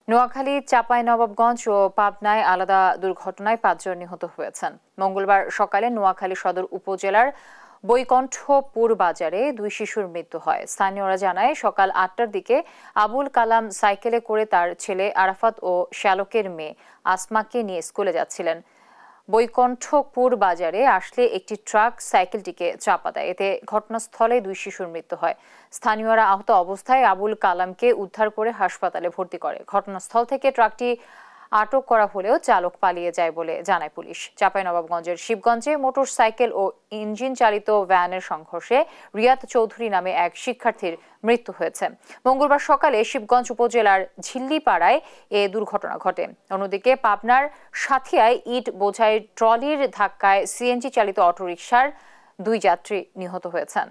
নোয়াখালী, চাঁপাইনবাবগঞ্জ ও পাবনায় আলাদা দুর্ঘটনায় 5 জন নিহত হয়েছেন। মঙ্গলবার সকালে নোয়াখালী সদর উপজেলার বৈকণ্ঠপুর বাজারে 2 শিশুর মৃত্যু হয়। স্থানীয়রা জানায়, সকাল 8টার দিকে আবুল কালাম সাইকেলে করে তার ছেলে আরাফাত ও শ্যালকের মেয়ে আসমাকে নিয়ে স্কুলে যাচ্ছিলেন। বৈকণ্ঠপুর বাজারে আসলে একটি ট্রাক সাইকেলটিকে চাপা দেয়। এতে ঘটনাস্থলে 2 শিশুর মৃত্যু হয়। স্থানীয়রা আহত অবস্থায় আবুল কালামকে উদ্ধার করে হাসপাতালে ভর্তি করে। ঘটনাস্থল থেকে ট্রাকটি আটক করা হলেও চালক পালিয়ে যায় বলে জানায় পুলিশ। চাঁপাইনবাবগঞ্জের শিবগঞ্জে মোটরসাইকেল ও ইঞ্জিন চালিত ভ্যানের সংঘর্ষে রিয়াদ চৌধুরী নামে এক শিক্ষার্থীর মৃত্যু হয়েছে। মঙ্গলবার সকালে শিবগঞ্জ উপজেলার ঝিল্লিপাড়ায় এ দুর্ঘটনা ঘটে। অন্যদিকে পাবনার সাথিয়ায় ইট বোঝাই ট্রলির ধাক্কায় সিএনজি চালিত অটোরিকশার 2 যাত্রী নিহত হয়েছেন।